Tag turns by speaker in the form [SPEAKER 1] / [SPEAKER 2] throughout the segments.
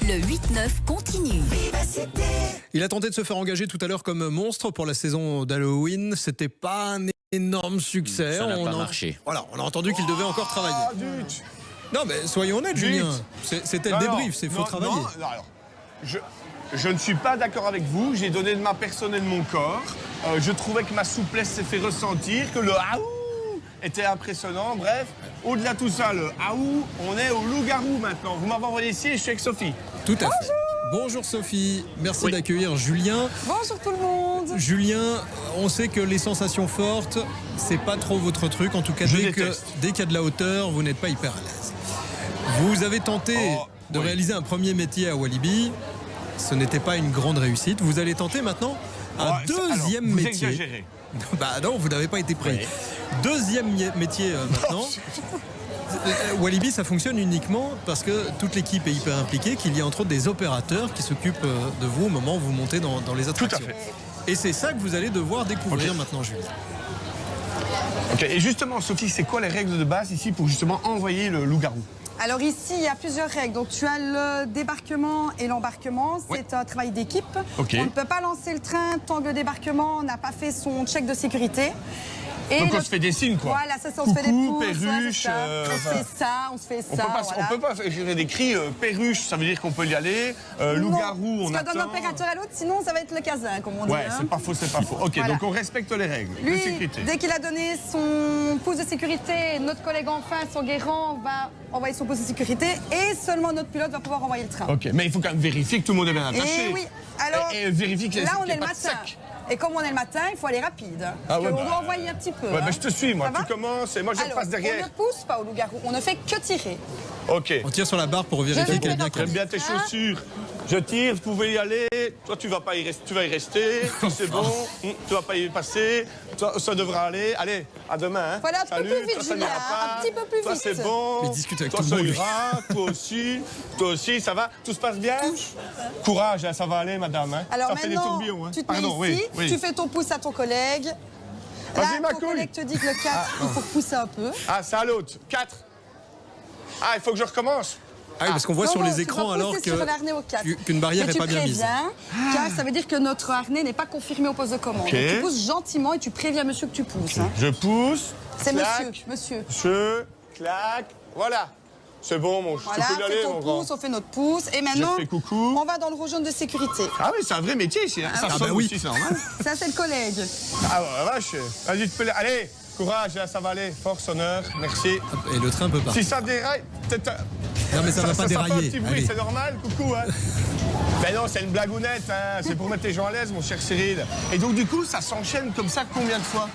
[SPEAKER 1] Le 8-9 continue.
[SPEAKER 2] Il a tenté de se faire engager tout à l'heure comme monstre pour la saison d'Halloween. C'était pas un énorme succès.
[SPEAKER 3] Ça n'a pas marché.
[SPEAKER 2] Voilà, on a entendu qu'il devait encore travailler. Non, mais soyons honnêtes, Julien. C'était le débrief, c'est faut travailler.
[SPEAKER 4] Non, alors, je ne suis pas d'accord avec vous. J'ai donné de ma personne et de mon corps. Je trouvais que ma souplesse s'est fait ressentir, que le aou était impressionnant. Bref, au-delà de tout ça, le aou, on est au loup-garou maintenant. Vous m'avez envoyé ici et je suis avec Sophie.
[SPEAKER 2] Tout à fait. Bonjour Sophie, merci d'accueillir Julien.
[SPEAKER 5] Bonjour tout le monde.
[SPEAKER 2] Julien, on sait que les sensations fortes, c'est pas trop votre truc. En tout cas, dès qu'il y a de la hauteur, vous n'êtes pas hyper à l'aise. Vous avez tenté de réaliser un premier métier à Walibi. Ce n'était pas une grande réussite. Vous allez tenter maintenant un deuxième métier.
[SPEAKER 4] Vous exagérez.
[SPEAKER 2] Bah non, vous n'avez pas été pris. Oui. Deuxième métier maintenant. Walibi, ça fonctionne uniquement parce que toute l'équipe est hyper impliquée, qu'il y a entre autres des opérateurs qui s'occupent de vous au moment où vous montez dans les attractions.
[SPEAKER 4] Tout à fait.
[SPEAKER 2] Et c'est ça que vous allez devoir découvrir maintenant, Julien.
[SPEAKER 4] Ok, et justement, Sophie, c'est quoi les règles de base ici pour justement envoyer le loup-garou ?
[SPEAKER 5] Alors ici, il y a plusieurs règles. Donc tu as le débarquement et l'embarquement. C'est un travail d'équipe.
[SPEAKER 4] Okay.
[SPEAKER 5] On ne peut pas lancer le train tant que le débarquement n'a pas fait son check de sécurité. Et
[SPEAKER 4] donc on se fait des signes, quoi.
[SPEAKER 5] Voilà, ça, on se fait des pouces.
[SPEAKER 4] Perruche,
[SPEAKER 5] on se fait ça.
[SPEAKER 4] On peut pas faire des cris perruche, ça veut dire qu'on peut y aller. Loup-garou, on attend.
[SPEAKER 5] D'un opérateur à l'autre, sinon ça va être le casin, comme on dit.
[SPEAKER 4] Ouais, c'est pas faux, c'est pas faux. Ok,
[SPEAKER 5] voilà.
[SPEAKER 4] Donc on respecte les règles de sécurité.
[SPEAKER 5] Dès qu'il a donné son pouce de sécurité, notre collègue en face, son guérant, va envoyer son pouce de sécurité et seulement notre pilote va pouvoir envoyer le train.
[SPEAKER 4] Ok, mais il faut quand même vérifier que tout le monde est bien attaché.
[SPEAKER 5] Et oui, alors
[SPEAKER 4] et vérifier que
[SPEAKER 5] là on est le
[SPEAKER 4] pas de
[SPEAKER 5] matin.
[SPEAKER 4] sac.
[SPEAKER 5] Et comme on est le matin, il faut aller rapide. Parce qu'on doit envoyer un petit peu.
[SPEAKER 4] Ouais, je te suis, moi. Tu commences et moi je passe derrière.
[SPEAKER 5] On ne pousse pas au loup-garou, on ne fait que tirer.
[SPEAKER 4] Ok.
[SPEAKER 2] On tire sur la barre pour vérifier qu'elle est bien calme.
[SPEAKER 4] J'aime bien tes chaussures. Je tire, vous pouvez y aller. Toi, tu vas pas y rester. Tu vas y rester. Toi, c'est bon. Tu vas pas y passer. Toi, ça devra aller. Allez, à demain. Hein.
[SPEAKER 5] Voilà, un peu plus vite, Julien. Un petit peu plus vite.
[SPEAKER 4] Toi, c'est bon.
[SPEAKER 2] Mais discute avec
[SPEAKER 4] toi,
[SPEAKER 2] tout le monde.
[SPEAKER 4] Ça ira. Toi aussi, ça va. Tout se passe bien. Courage, hein, ça va aller, madame. Hein.
[SPEAKER 5] Alors
[SPEAKER 4] ça fait des tourbillons. Hein.
[SPEAKER 5] Tu te mets ici, tu fais ton pouce à ton collègue. Là, ton collègue te dit que le 4, il faut repousser un peu.
[SPEAKER 4] Ah, c'est à l'autre. 4. Ah, il faut que je recommence.
[SPEAKER 2] Ah oui, parce qu'on voit sur les écrans alors qu'une barrière n'est pas bien mise.
[SPEAKER 5] Car ça veut dire que notre harnais n'est pas confirmé au poste de commande. Donc tu pousses gentiment et tu préviens monsieur que tu pousses. Hein.
[SPEAKER 4] Je pousse.
[SPEAKER 5] C'est monsieur.
[SPEAKER 4] Je claque. Voilà. C'est bon, mon
[SPEAKER 5] voilà,
[SPEAKER 4] tu peux y aller, mon grand.
[SPEAKER 5] On fait notre pouce. Et maintenant, on va dans le rougeon de sécurité.
[SPEAKER 4] Ah oui, c'est un vrai métier ici. Hein. Ça sonne aussi, c'est normal.
[SPEAKER 5] Ça, c'est le collègue.
[SPEAKER 4] Ah ouais, vache. Vas-y, tu peux aller. Allez, courage, ça va aller. Force, honneur, merci.
[SPEAKER 2] Et le train peut partir.
[SPEAKER 4] Si ça déraille, peut-être...
[SPEAKER 2] Non, mais ça va pas dérailler.
[SPEAKER 4] Ça fait un petit bruit, c'est normal, coucou. Hein. Ben non, c'est une blagounette, hein. C'est pour mettre les gens à l'aise, mon cher Cyril. Et donc, du coup, ça s'enchaîne comme ça combien de fois?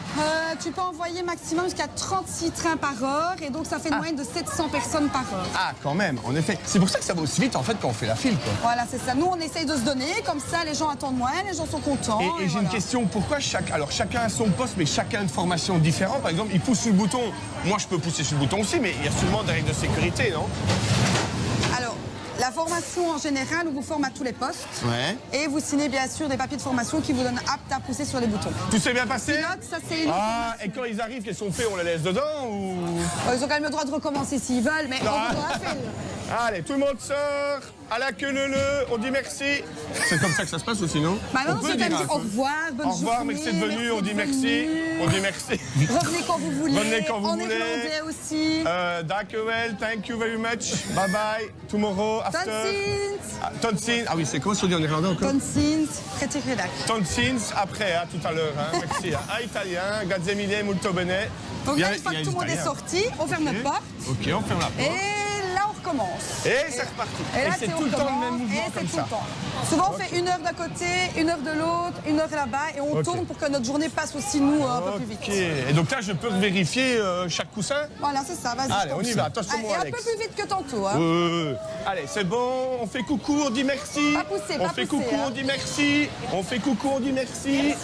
[SPEAKER 5] Tu peux envoyer maximum jusqu'à 36 trains par heure. Et donc, ça fait une moyenne de 700 personnes par heure.
[SPEAKER 4] Ah, quand même, en effet. C'est pour ça que ça va aussi vite, en fait, quand on fait la file, quoi.
[SPEAKER 5] Voilà, c'est ça. Nous, on essaye de se donner. Comme ça, les gens attendent moins, les gens sont contents.
[SPEAKER 4] Et j'ai une question. Pourquoi chacun a son poste, mais chacun a une formation différente? Par exemple, il pousse sur le bouton. Moi, je peux pousser sur le bouton aussi, mais il y a sûrement des règles de sécurité, non?
[SPEAKER 5] Alors, la formation en général, on vous forme à tous les postes.
[SPEAKER 4] Ouais.
[SPEAKER 5] Et vous signez bien sûr des papiers de formation qui vous donnent apte à pousser sur les boutons.
[SPEAKER 4] Tout s'est bien passé?
[SPEAKER 5] Pilote, ça c'est une.
[SPEAKER 4] Ah, et quand ils arrivent, qu'est-ce qu'on fait? On les laisse dedans ou?
[SPEAKER 5] Ils ont quand même le droit de recommencer s'ils veulent, mais on vous rappelle.
[SPEAKER 4] Allez, tout le monde sort, à la queue leu, on dit merci. C'est comme ça que ça se passe aussi, non?
[SPEAKER 5] Bah non, c'est comme au revoir, bonne journée.
[SPEAKER 4] Au revoir, merci d'être venu, on dit merci. On dit merci.
[SPEAKER 5] Revenez quand vous voulez.
[SPEAKER 4] Revenez quand vous voulez.
[SPEAKER 5] En néerlandais aussi.
[SPEAKER 4] Dankjewel, thank you very much. Bye bye, tomorrow, after. Tonsins. Ah oui, c'est comment ça dit en néerlandais encore?
[SPEAKER 5] Tonsins, pretty relax.
[SPEAKER 4] Tonsins, après, hein, tout à l'heure. Hein, merci. Ah, italien, grazie mille, molto bene.
[SPEAKER 5] Donc là, une fois que tout le monde est sorti, on ferme notre porte.
[SPEAKER 4] Ok, on ferme la porte.
[SPEAKER 5] Et là, on recommence.
[SPEAKER 4] Et c'est reparti.
[SPEAKER 5] Et là,
[SPEAKER 4] c'est tout le temps le même mouvement comme ça.
[SPEAKER 5] Souvent, on fait 1 heure d'un côté, 1 heure de l'autre, 1 heure là-bas, et on tourne pour que notre journée passe aussi, nous, un peu plus vite.
[SPEAKER 4] Et donc là, je peux vérifier chaque coussin?
[SPEAKER 5] Voilà, c'est ça, vas-y.
[SPEAKER 4] Allez, on y va, attention moi,
[SPEAKER 5] Alex. Et un peu plus vite que tantôt. Hein.
[SPEAKER 4] Allez, c'est bon, on fait coucou, on dit merci.
[SPEAKER 5] Pas pousser,
[SPEAKER 4] on fait coucou, on dit merci. On fait coucou, on dit merci.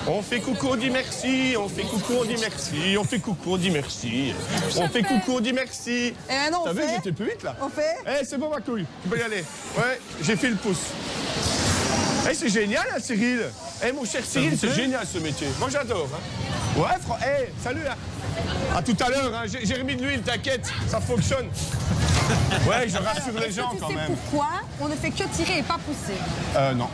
[SPEAKER 4] On fait coucou, on dit merci. On fait coucou, on dit merci. On fait coucou, on dit merci. On fait coucou, on dit merci.
[SPEAKER 5] Et maintenant,
[SPEAKER 4] T'as vu, j'étais plus vite là.
[SPEAKER 5] On fait.
[SPEAKER 4] Eh, c'est bon, ma couille, tu peux y aller. Ouais, j'ai fait le pouce. Eh, c'est génial, hein, Cyril. Eh, mon cher Cyril, c'est génial ce métier. Moi, j'adore. Hein. Ouais, salut. Hein. À tout à l'heure, hein. J'ai remis de l'huile, t'inquiète, ça fonctionne. Ouais, je rassure les gens quand
[SPEAKER 5] Tu sais
[SPEAKER 4] même.
[SPEAKER 5] pourquoi on ne fait que tirer et pas pousser?
[SPEAKER 4] Non.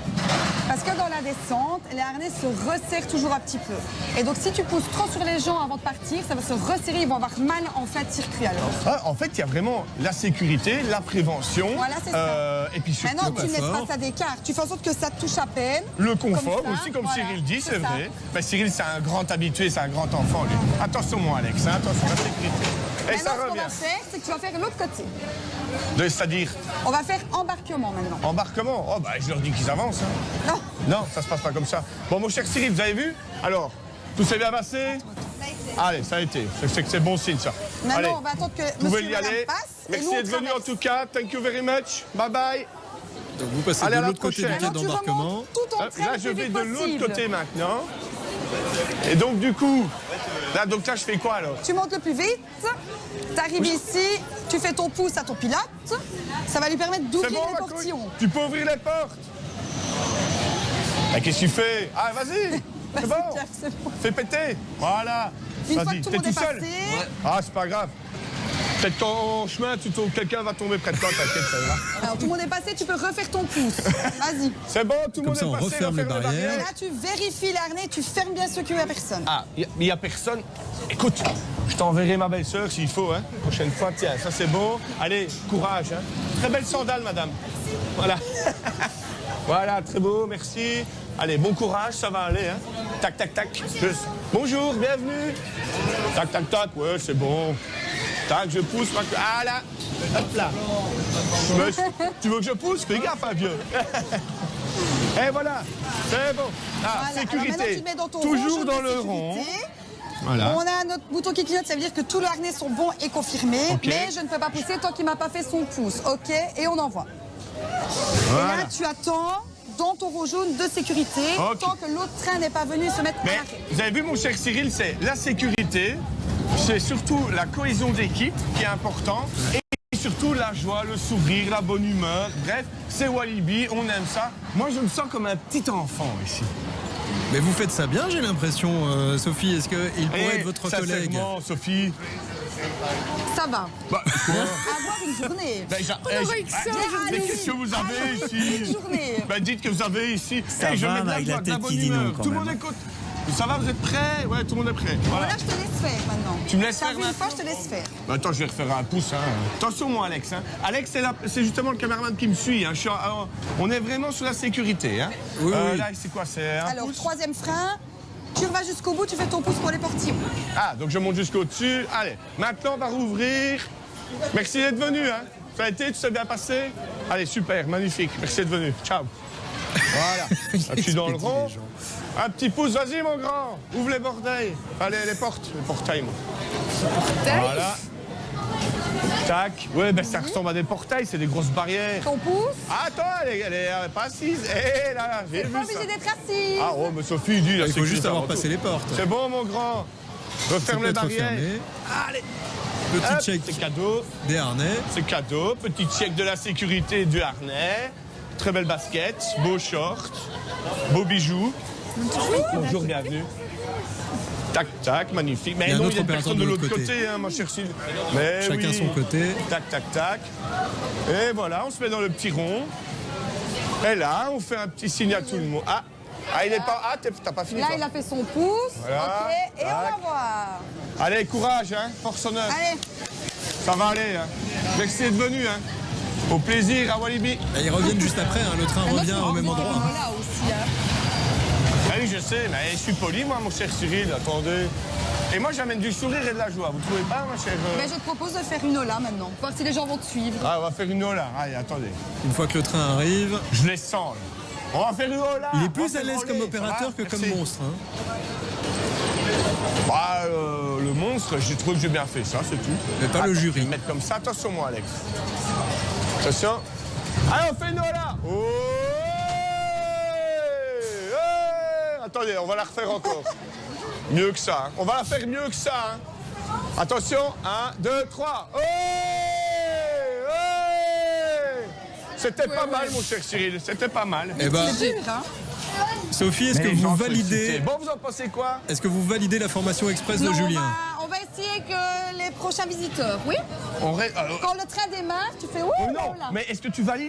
[SPEAKER 5] Parce que dans la descente, les harnais se resserrent toujours un petit peu. Et donc si tu pousses trop sur les gens avant de partir, ça va se resserrer, ils vont avoir mal en fin de circuit alors.
[SPEAKER 4] Ah, en fait, il y a vraiment la sécurité, la prévention.
[SPEAKER 5] Voilà, c'est ça.
[SPEAKER 4] Et puis surtout,
[SPEAKER 5] Maintenant, tu ne laisses
[SPEAKER 2] confort.
[SPEAKER 5] pas ça d'écart. Tu fais en sorte que ça touche à peine.
[SPEAKER 4] le confort
[SPEAKER 5] Comme ça,
[SPEAKER 4] aussi, comme
[SPEAKER 5] voilà,
[SPEAKER 4] Cyril dit, c'est
[SPEAKER 5] ça.
[SPEAKER 4] vrai. Ben, Cyril, c'est un grand habitué, c'est un grand enfant, lui. Attention, mon Alex, hein, attention, la sécurité. Et ça
[SPEAKER 5] Maintenant, ce qu'on
[SPEAKER 4] revient.
[SPEAKER 5] va faire, c'est que tu vas faire l'autre côté.
[SPEAKER 4] C'est-à-dire,
[SPEAKER 5] On va faire embarquement maintenant.
[SPEAKER 4] embarquement. Oh, bah, je leur dis qu'ils avancent. Hein.
[SPEAKER 5] Non.
[SPEAKER 4] Non, ça se passe pas comme ça. Bon, mon cher Cyril, vous avez vu? Alors, tout s'est bien passé? Allez, ça a été. C'est que c'est bon signe, ça.
[SPEAKER 5] Maintenant,
[SPEAKER 4] Allez,
[SPEAKER 5] on va attendre que
[SPEAKER 4] vous pouvez
[SPEAKER 5] monsieur
[SPEAKER 4] y
[SPEAKER 5] et madame
[SPEAKER 4] aller.
[SPEAKER 5] passent. et
[SPEAKER 4] Merci
[SPEAKER 5] nous, on
[SPEAKER 4] d'être venu en
[SPEAKER 5] traverse.
[SPEAKER 4] tout cas. Thank you very much. Bye bye.
[SPEAKER 2] Donc vous passez
[SPEAKER 4] Allez, à
[SPEAKER 2] de
[SPEAKER 4] la
[SPEAKER 2] l'autre côté du
[SPEAKER 4] prochaine.
[SPEAKER 2] quai
[SPEAKER 5] Alors, tu
[SPEAKER 2] d'embarquement.
[SPEAKER 5] remontes tout en
[SPEAKER 4] Hop,
[SPEAKER 5] train
[SPEAKER 4] là,
[SPEAKER 5] le
[SPEAKER 4] je
[SPEAKER 5] plus
[SPEAKER 4] vais
[SPEAKER 5] vite
[SPEAKER 4] de l'autre
[SPEAKER 5] possible.
[SPEAKER 4] côté maintenant. Et donc, du coup, là, je fais quoi alors?
[SPEAKER 5] Tu montes le plus vite, tu arrives ici, tu fais ton pouce à ton pilote, ça va lui permettre
[SPEAKER 4] C'est
[SPEAKER 5] d'ouvrir
[SPEAKER 4] bon,
[SPEAKER 5] les
[SPEAKER 4] ma couille?
[SPEAKER 5] portillons.
[SPEAKER 4] Tu peux ouvrir les portes. Qu'est-ce que tu fais? Ah, vas-y. C'est bon.
[SPEAKER 5] C'est bon.
[SPEAKER 4] Fais péter. Voilà.
[SPEAKER 5] Une fois
[SPEAKER 4] Vas-y.
[SPEAKER 5] que tout
[SPEAKER 4] T'es
[SPEAKER 5] le monde
[SPEAKER 4] tout
[SPEAKER 5] est
[SPEAKER 4] seul?
[SPEAKER 5] passé,
[SPEAKER 4] Ah, c'est pas grave. Peut-être qu'en chemin, quelqu'un va tomber près de toi, t'inquiète, ça ira.
[SPEAKER 5] alors tout le monde est passé, tu peux refaire ton pouce. Vas-y.
[SPEAKER 4] C'est bon, tout le monde
[SPEAKER 2] ça,
[SPEAKER 4] est
[SPEAKER 2] on
[SPEAKER 4] passé.
[SPEAKER 2] referme les barrières.
[SPEAKER 5] Et là, tu vérifies l'arnais, tu fermes bien ceux qu'il n'y a personne.
[SPEAKER 4] Ah, il n'y a personne. Écoute, je t'enverrai ma belle-sœur s'il faut, hein. Prochaine fois, tiens, ça c'est bon. Allez, courage, hein. Très belle sandale, madame. Voilà. Voilà, très beau, merci. Allez, bon courage, ça va aller, hein. Tac, tac, tac. Bonjour, bienvenue. Tac, tac, tac, ouais, c'est bon. Tac, je pousse. Ah là, hop là. Tu veux que je pousse? Fais gaffe, hein, vieux. Et voilà, c'est bon. Ah,
[SPEAKER 5] Voilà. Alors maintenant,
[SPEAKER 4] sécurité.
[SPEAKER 5] tu te mets dans ton
[SPEAKER 4] Toujours
[SPEAKER 5] rond,
[SPEAKER 4] dans
[SPEAKER 5] de
[SPEAKER 4] le
[SPEAKER 5] sécurité.
[SPEAKER 4] rond. Voilà.
[SPEAKER 5] On a notre bouton qui clignote, ça veut dire que tous les harnais sont bons et confirmés.
[SPEAKER 4] Ok.
[SPEAKER 5] Mais je ne peux pas pousser tant qu'il ne m'a pas fait son pouce. OK, et on envoie. Et
[SPEAKER 4] Voilà.
[SPEAKER 5] là, tu attends dans ton rond jaune de sécurité
[SPEAKER 4] Ok.
[SPEAKER 5] tant que l'autre train n'est pas venu se mettre à
[SPEAKER 4] Mais
[SPEAKER 5] l'arrêt.
[SPEAKER 4] vous avez vu, mon cher Cyril, c'est la sécurité, c'est surtout la cohésion d'équipe qui est important. Et surtout la joie, le sourire, la bonne humeur. Bref, c'est Walibi, on aime ça. Moi, je me sens comme un petit enfant ici.
[SPEAKER 2] Mais vous faites ça bien, j'ai l'impression, Sophie. Est-ce qu'il pourrait être votre collègue?
[SPEAKER 4] Sincèrement, Sophie.
[SPEAKER 5] Ça va.
[SPEAKER 4] Bah, quoi
[SPEAKER 5] Avoir une journée.
[SPEAKER 4] Ben, mais qu'est-ce que vous avez ici
[SPEAKER 5] Une journée.
[SPEAKER 4] Ben, dites que vous avez ici.
[SPEAKER 3] Ça
[SPEAKER 4] je
[SPEAKER 3] va,
[SPEAKER 4] mets de la
[SPEAKER 3] avec
[SPEAKER 4] joie,
[SPEAKER 3] la
[SPEAKER 4] de la
[SPEAKER 3] tête
[SPEAKER 4] bonne
[SPEAKER 3] qui dit non,
[SPEAKER 4] humeur.
[SPEAKER 3] quand
[SPEAKER 4] Tout le
[SPEAKER 3] même.
[SPEAKER 4] monde écoute. Ça va, vous êtes prêts? Ouais, tout le monde est prêt. Voilà.
[SPEAKER 5] Voilà, je te laisse faire maintenant.
[SPEAKER 4] Tu me laisses
[SPEAKER 5] T'as
[SPEAKER 4] faire
[SPEAKER 5] vu une fois,
[SPEAKER 4] maintenant?
[SPEAKER 5] je te laisse faire.
[SPEAKER 4] Bah, attends, je vais refaire un pouce. Hein. Attention, moi, Alex. Hein. Alex, c'est justement le caméraman qui me suit. Hein. On est vraiment sur la sécurité. Hein.
[SPEAKER 2] Oui, oui.
[SPEAKER 4] Là, c'est quoi? C'est un
[SPEAKER 5] Alors,
[SPEAKER 4] pouce?
[SPEAKER 5] troisième frein. Tu vas jusqu'au bout, tu fais ton pouce pour les portillons.
[SPEAKER 4] Ah, donc je monte jusqu'au-dessus. Allez, maintenant, on va rouvrir. Merci d'être venu. Hein. Ça a été, tout s'est bien passé? Allez, super, magnifique. Merci d'être venu. Ciao. Voilà. Là, je suis dans le
[SPEAKER 2] expédie,
[SPEAKER 4] rond.
[SPEAKER 2] les gens.
[SPEAKER 4] Un petit pouce, vas-y, mon grand. Ouvre les bordels. Allez, les portes. Les portails, moi. Voilà. Tac. Ouais, ben ça ressemble à des portails, c'est des grosses barrières.
[SPEAKER 5] Ton pouce.
[SPEAKER 4] Ah, attends, elle est pas assise. Eh là, j'ai
[SPEAKER 5] T'es
[SPEAKER 4] vu
[SPEAKER 5] pas
[SPEAKER 4] ça.
[SPEAKER 5] obligé d'être assis.
[SPEAKER 4] Ah, oh, mais Sophie dit, la
[SPEAKER 2] Il faut juste
[SPEAKER 4] sécurité
[SPEAKER 2] avoir
[SPEAKER 4] avant tout.
[SPEAKER 2] passé les portes.
[SPEAKER 4] C'est bon, mon grand.
[SPEAKER 2] Ça
[SPEAKER 4] Referme
[SPEAKER 2] peut
[SPEAKER 4] les
[SPEAKER 2] être
[SPEAKER 4] barrières.
[SPEAKER 2] refermé.
[SPEAKER 4] Allez.
[SPEAKER 2] Petit
[SPEAKER 4] Hop,
[SPEAKER 2] check
[SPEAKER 4] c'est cadeau.
[SPEAKER 2] des harnais.
[SPEAKER 4] C'est cadeau. Petit check de la sécurité du harnais. Très belle basket, beau short, beau bijou. Bonjour, bienvenue. Tac, tac, magnifique. Mais
[SPEAKER 2] Il y a un
[SPEAKER 4] non,
[SPEAKER 2] autre
[SPEAKER 4] il y a
[SPEAKER 2] opérateur
[SPEAKER 4] personne de
[SPEAKER 2] de
[SPEAKER 4] l'autre
[SPEAKER 2] l'autre
[SPEAKER 4] côté, hein, ma chère Sylvie. Mais
[SPEAKER 2] Chacun
[SPEAKER 4] oui.
[SPEAKER 2] son côté.
[SPEAKER 4] Tac, tac, tac. Et voilà, on se met dans le petit rond. Et là, on fait un petit signe à tout le monde. Ah, il est pas. Ah, t'as pas fini.
[SPEAKER 5] Là,
[SPEAKER 4] toi.
[SPEAKER 5] il a fait son pouce.
[SPEAKER 4] Voilà.
[SPEAKER 5] OK, et on
[SPEAKER 4] Tac.
[SPEAKER 5] va voir.
[SPEAKER 4] Allez, courage, hein, force en œuvre.
[SPEAKER 5] Allez.
[SPEAKER 4] Ça va aller. Hein. Merci d'être venu. Hein. Au plaisir à Walibi.
[SPEAKER 2] Et ils reviennent juste après, hein, le train revient au même endroit.
[SPEAKER 5] Là aussi, hein.
[SPEAKER 4] Ah oui, je sais, mais je suis poli, moi, mon cher Cyril, attendez. Et moi, j'amène du sourire et de la joie, vous trouvez pas, ma chère
[SPEAKER 5] Mais je te propose de faire une ola maintenant. Voir si les gens vont te suivre.
[SPEAKER 4] Ah, on va faire une ola. Allez, attendez.
[SPEAKER 2] Une fois que le train arrive,
[SPEAKER 4] Je les sens, là. On va faire une ola.
[SPEAKER 2] il est
[SPEAKER 4] On
[SPEAKER 2] plus
[SPEAKER 4] va
[SPEAKER 2] à l'aise
[SPEAKER 4] faire
[SPEAKER 2] comme
[SPEAKER 4] voler,
[SPEAKER 2] opérateur
[SPEAKER 4] ça
[SPEAKER 2] que
[SPEAKER 4] va
[SPEAKER 2] comme
[SPEAKER 4] Merci.
[SPEAKER 2] monstre. Hein.
[SPEAKER 4] Bah, le monstre, j'ai trouvé que j'ai bien fait ça, c'est tout.
[SPEAKER 2] Mais pas le
[SPEAKER 4] Attends,
[SPEAKER 2] jury.
[SPEAKER 4] Je vais me mettre comme ça. Attention, moi, Alex. Attention. Allez, on fait une ola. Oh Attendez, on va la refaire encore. Mieux que ça. Hein. On va la faire mieux que ça. Hein. Attention, 1, 2, 3. C'était pas mal, mon cher Cyril. C'était pas mal.
[SPEAKER 2] Eh ben,
[SPEAKER 5] C'est dur, hein.
[SPEAKER 2] Sophie, est-ce
[SPEAKER 4] Mais
[SPEAKER 2] que
[SPEAKER 4] les gens
[SPEAKER 2] vous
[SPEAKER 4] sont
[SPEAKER 2] validez
[SPEAKER 4] excités. Bon, vous en pensez quoi?
[SPEAKER 2] Est-ce que vous validez la formation express
[SPEAKER 5] Non,
[SPEAKER 2] de Julien?
[SPEAKER 5] on va essayer parti avec les prochains visiteurs, oui?
[SPEAKER 4] On ré-
[SPEAKER 5] Quand le train démarre, tu fais ouh
[SPEAKER 4] Oh
[SPEAKER 5] là
[SPEAKER 4] non,
[SPEAKER 5] là.
[SPEAKER 4] mais est-ce que tu valides